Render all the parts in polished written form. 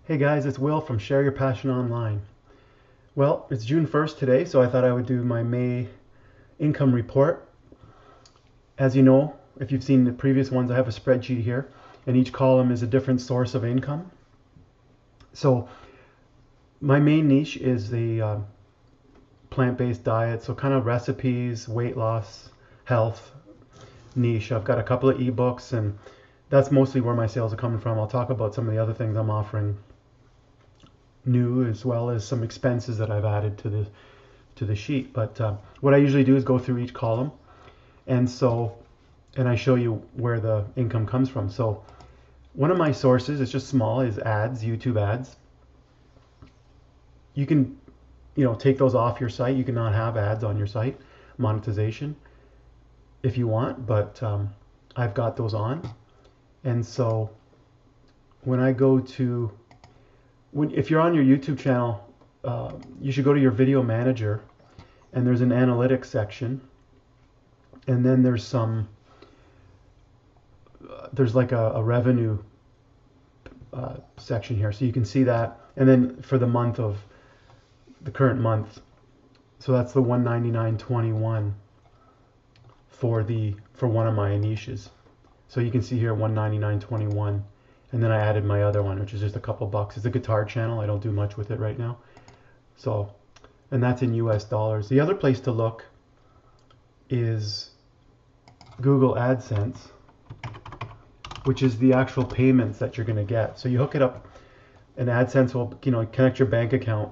Hey guys, it's Will from Share Your Passion Online. Well, it's June 1st today, so I thought I would do my May income report. As you know, if you've seen the previous ones, I have a spreadsheet here, and each column is a different source of income. So my main niche is the plant-based diet, so kind of recipes, weight loss, health niche. I've got a couple of ebooks, and that's mostly where my sales are coming from. I'll talk about some of the other things I'm offering new, as well as some expenses that I've added to the sheet. But what I usually do is go through each column, and I show you where the income comes from. So one of my sources, it's just small, is ads, YouTube ads. You can, take those off your site. You can not have ads on your site, monetization, if you want, but I've got those on. And so when I go to if you're on your YouTube channel, you should go to your video manager, and there's an analytics section, and then there's like a revenue section here, so you can see that. And then for the month of the current month, so that's the 199.21 for one of my niches. So you can see here 199.21. And then I added my other one, which is just a couple bucks. It's a guitar channel. I don't do much with it right now. So, and that's in US dollars. The other place to look is Google AdSense, which is the actual payments that you're going to get. So you hook it up, and AdSense will, connect your bank account.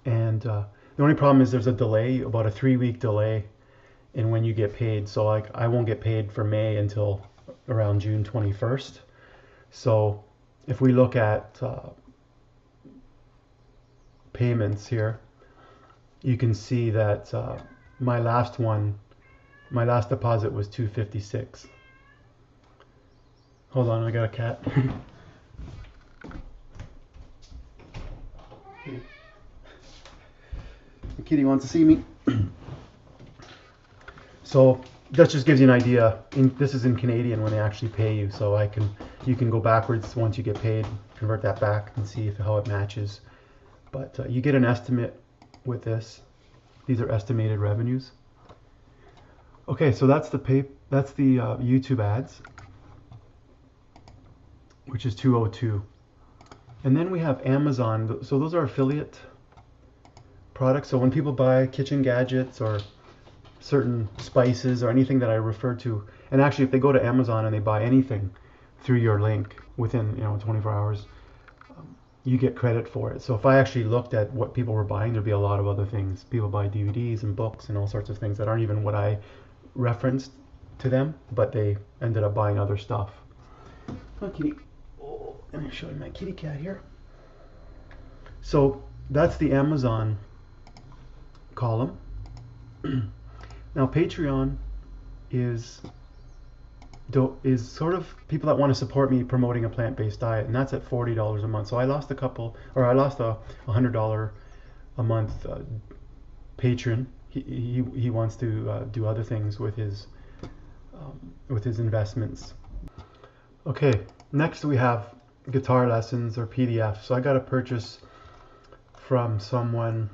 And the only problem is there's a delay, about a 3-week delay in when you get paid. So I won't get paid for May until around June 21st. So if we look at payments here, you can see that my last deposit was $256. Hold on, I got a cat. The kitty wants to see me. So that just gives you an idea. This is in Canadian when they actually pay you, so you can go backwards once you get paid, convert that back, and see how it matches. But you get an estimate with this. These are estimated revenues. Okay, so that's the YouTube ads, which is 202. And then we have Amazon. So those are affiliate products. So when people buy kitchen gadgets or certain spices or anything that I refer to, and actually if they go to Amazon and they buy anything through your link within 24 hours, you get credit for it. So if I actually looked at what people were buying, there'd be a lot of other things. People buy DVDs and books and all sorts of things that aren't even what I referenced to them, but they ended up buying other stuff. Oh, kitty. Oh, let me show you my kitty cat here. So that's the Amazon column. Now Patreon is sort of people that want to support me promoting a plant-based diet, and that's at $40 a month. So I lost a $100 a month patron. He wants to do other things with his investments. Okay, next we have guitar lessons or PDF. So I got a purchase from someone.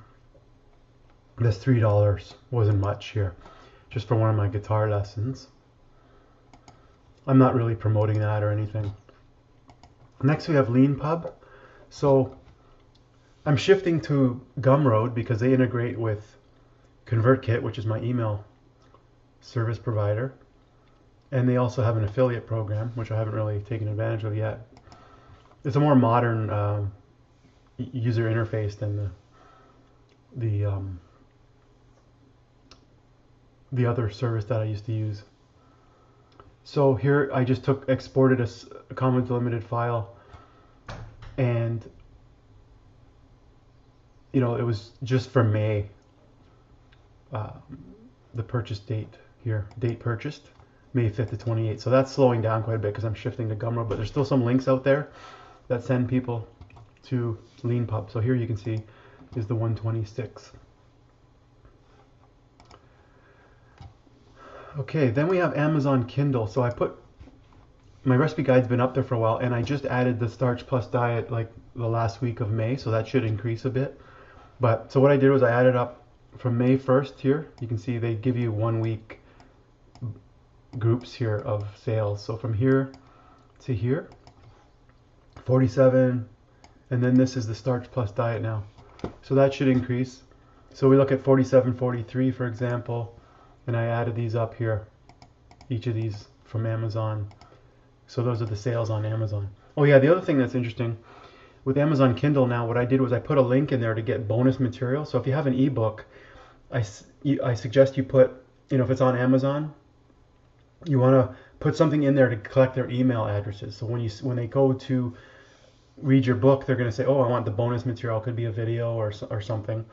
This $3 wasn't much here, just for one of my guitar lessons. I'm not really promoting that or anything. Next we have Leanpop. So I'm shifting to Gumroad because they integrate with ConvertKit, which is my email service provider. And they also have an affiliate program, which I haven't really taken advantage of yet. It's a more modern user interface than the other service that I used to use. So here I just exported a comma delimited file, and it was just for May, the purchase date here, date purchased, May 5th to 28th. So that's slowing down quite a bit because I'm shifting to Gumroad, but there's still some links out there that send people to Leanpop. So here you can see is the 126. Okay, then we have Amazon Kindle. So I put my recipe guide's been up there for a while, and I just added the Starch Plus diet like the last week of May, so that should increase a bit. But so what I did was I added up from May 1st here. You can see they give you 1 week groups here of sales. So from here to here, 47, and then this is the Starch Plus diet now. So that should increase. So we look at 47, 43 for example, and I added these up here, each of these from Amazon. So those are the sales on Amazon. Oh yeah, the other thing that's interesting, with Amazon Kindle now, what I did was I put a link in there to get bonus material. So if you have an ebook, I suggest you put, if it's on Amazon, you want to put something in there to collect their email addresses. So when they go to read your book, they're going to say, oh, I want the bonus material. It could be a video or something.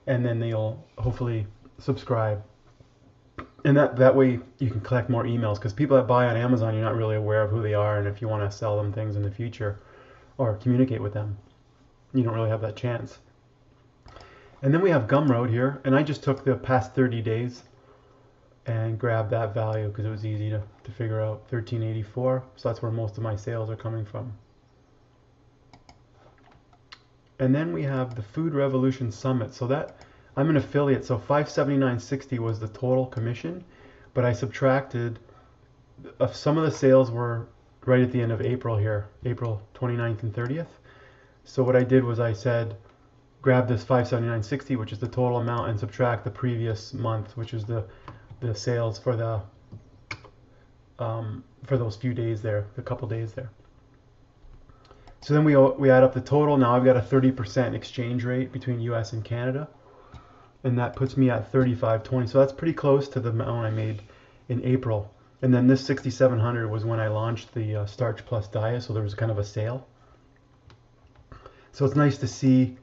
And then they'll hopefully subscribe. And that way you can collect more emails, because people that buy on Amazon, you're not really aware of who they are, and if you want to sell them things in the future or communicate with them, you don't really have that chance. And then we have Gumroad here, and I just took the past 30 days and grabbed that value because it was easy to figure out, 1384. So that's where most of my sales are coming from. And then we have the Food Revolution Summit. So that I'm an affiliate, so $579.60 was the total commission, but I subtracted, some of the sales were right at the end of April here, April 29th and 30th. So what I did was I said, grab this $579.60, which is the total amount, and subtract the previous month, which is the sales for those few days there, the couple days there. So then we add up the total. Now I've got a 30% exchange rate between US and Canada, and that puts me at 35.20. So that's pretty close to the amount I made in April. And then this 6,700 was when I launched the Starch Plus diet, so there was kind of a sale. So it's nice to see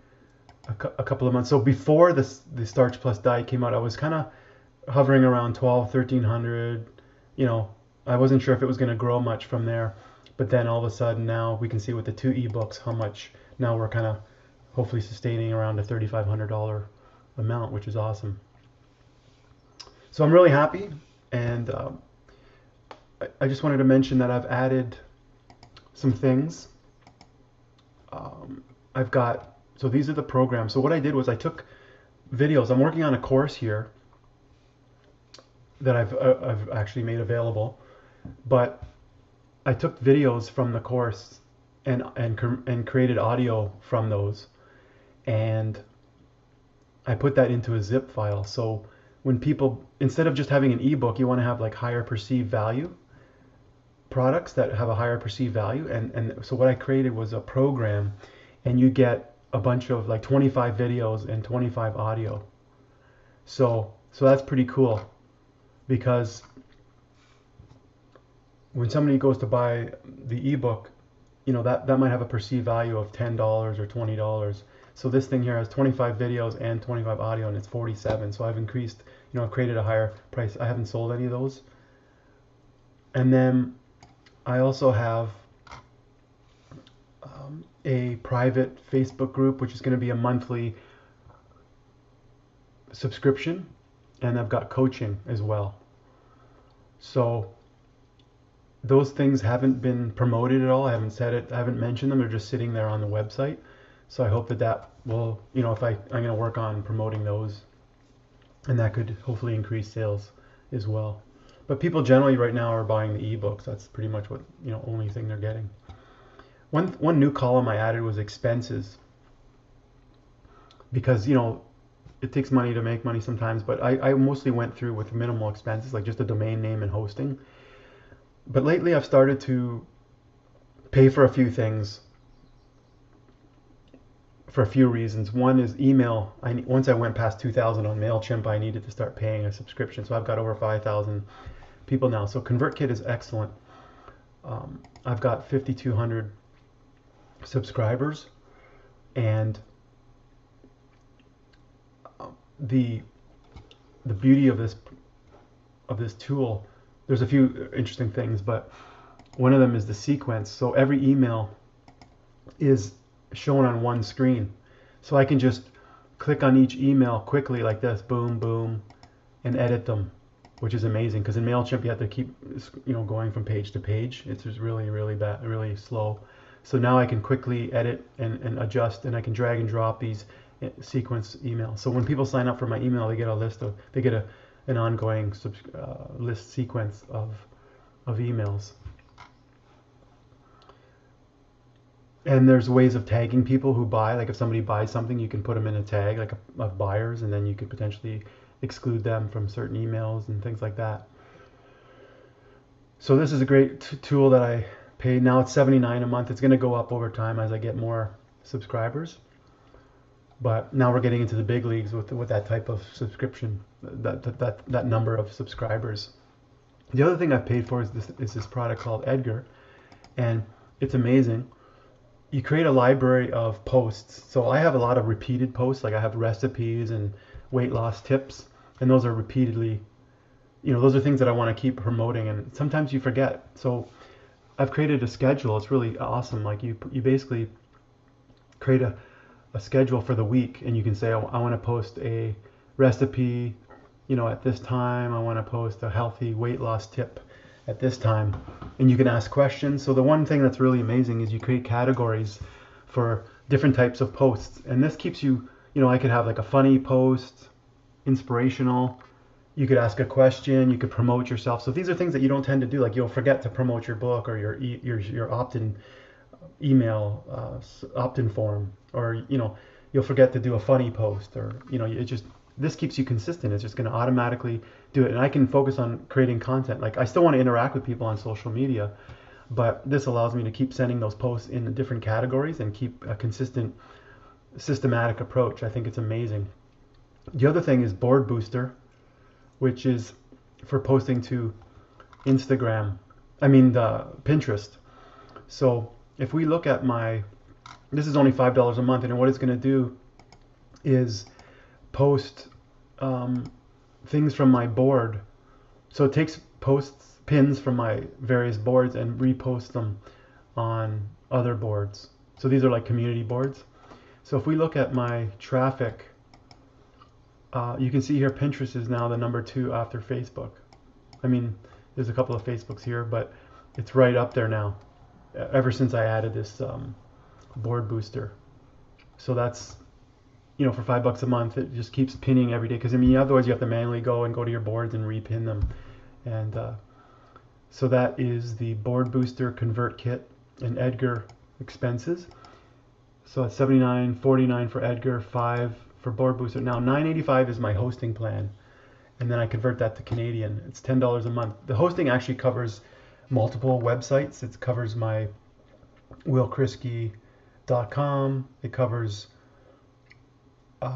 a couple of months. So before the Starch Plus diet came out, I was kind of hovering around 1,300. I wasn't sure if it was going to grow much from there. But then all of a sudden now we can see with the 2 ebooks how much now we're kind of hopefully sustaining around a $3,500 amount, which is awesome. So I'm really happy, and I just wanted to mention that I've added some things. So these are the programs. So what I did was I took videos. I'm working on a course here that I've actually made available, but I took videos from the course and created audio from those, and I put that into a zip file. So when people, instead of just having an ebook, you want to have like higher perceived value products that have a higher perceived value, and so what I created was a program, and you get a bunch of like 25 videos and 25 audio. So that's pretty cool, because when somebody goes to buy the ebook, that might have a perceived value of $10 or $20. So this thing here has 25 videos and 25 audio, and it's 47. So I've increased, I've created a higher price. I haven't sold any of those. And then I also have a private Facebook group, which is going to be a monthly subscription, and I've got coaching as well. So those things haven't been promoted at all. I haven't said it. I haven't mentioned them. They're just sitting there on the website. So I hope that will, if I'm going to work on promoting those, and that could hopefully increase sales as well. But people generally right now are buying the ebooks. That's pretty much what, only thing they're getting. One new column I added was expenses, because, it takes money to make money sometimes, but I mostly went through with minimal expenses, like just a domain name and hosting. But lately I've started to pay for a few things for a few reasons. One is email. Once I went past 2,000 on MailChimp, I needed to start paying a subscription. So I've got over 5,000 people now. So ConvertKit is excellent. I've got 5,200 subscribers, and the beauty of this tool, there's a few interesting things, but one of them is the sequence. So every email is shown on one screen. So I can just click on each email quickly like this, boom, boom, and edit them. which is amazing because in MailChimp you have to keep going from page to page. It's just really, really bad, really slow. So now I can quickly edit and adjust, and I can drag and drop these sequence emails. So when people sign up for my email, they get an ongoing list sequence of emails. And there's ways of tagging people who buy. Like if somebody buys something, you can put them in a tag like of buyers, and then you could potentially exclude them from certain emails and things like that. So this is a great tool that I paid. Now it's $79 a month. It's going to go up over time as I get more subscribers. But now we're getting into the big leagues with that type of subscription, that number of subscribers. The other thing I've paid for is this product called Edgar, and it's amazing. You create a library of posts. So I have a lot of repeated posts, like I have recipes and weight loss tips, and those are repeatedly, those are things that I want to keep promoting, and sometimes you forget. So I've created a schedule. It's really awesome. Like you basically create a schedule for the week, and you can say, I want to post a recipe, at this time. I want to post a healthy weight loss tip at this time, and you can ask questions. So the one thing that's really amazing is you create categories for different types of posts, and this keeps you, I could have like a funny post, inspirational. You could ask a question. You could promote yourself. So these are things that you don't tend to do. Like you'll forget to promote your book or your opt-in email opt-in form, or you'll forget to do a funny post, or this keeps you consistent. It's just going to automatically do it, and I can focus on creating content. Like I still want to interact with people on social media, but this allows me to keep sending those posts in different categories and keep a consistent, systematic approach. I think it's amazing. The other thing is Board Booster, which is for posting to Instagram. The Pinterest. So if we look at this is only $5 a month, and what it's going to do is post things from my board. So it takes pins from my various boards and reposts them on other boards. So these are like community boards. So if we look at my traffic, you can see here Pinterest is now the number 2 after Facebook. There's a couple of Facebooks here, but it's right up there now, ever since I added this Board Booster. So that's, for $5 a month, it just keeps pinning every day. Because otherwise you have to manually go to your boards and repin them. And so that is the Board Booster Convert Kit and Edgar expenses. So it's $79.49 for Edgar, $5 for Board Booster. Now $9.85 is my hosting plan, and then I convert that to Canadian. It's $10 a month. The hosting actually covers multiple websites. It covers my willkrisky.com. It covers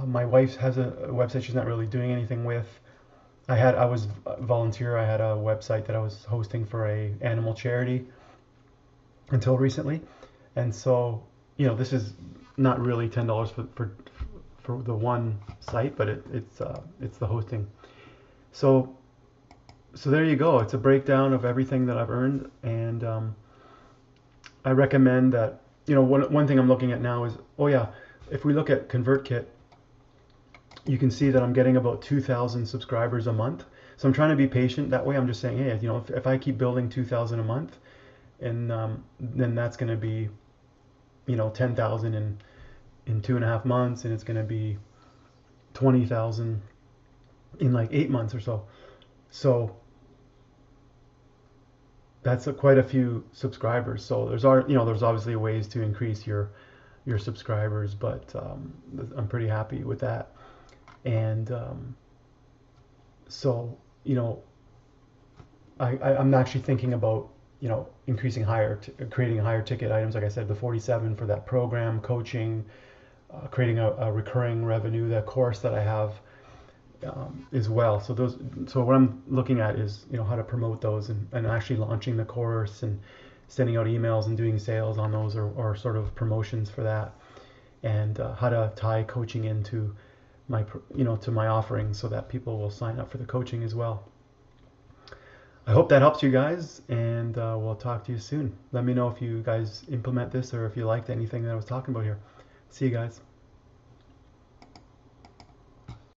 my wife has a website she's not really doing anything with. I was a volunteer. I had a website that I was hosting for a animal charity until recently, and so this is not really $10 for the one site, but it's the hosting. So there you go. It's a breakdown of everything that I've earned, and I recommend that. One thing I'm looking at now is, if we look at ConvertKit, you can see that I'm getting about 2,000 subscribers a month. So I'm trying to be patient. That way I'm just saying, hey, if I keep building 2,000 a month, and then that's going to be 10,000 in 2.5 months, and it's going to be 20,000 in like 8 months or so. So that's quite a few subscribers. So there's obviously ways to increase your subscribers, but I'm pretty happy with that. And so I'm actually thinking about increasing creating higher ticket items. Like I said, the 47 for that program, coaching, creating a recurring revenue, that course that I have as well. So what I'm looking at is how to promote those, and actually launching the course and sending out emails and doing sales on those, or sort of promotions for that, and how to tie coaching into my to my offering so that people will sign up for the coaching as well. I hope that helps you guys, and we'll talk to you soon. Let me know if you guys implement this or if you liked anything that I was talking about here. See you guys.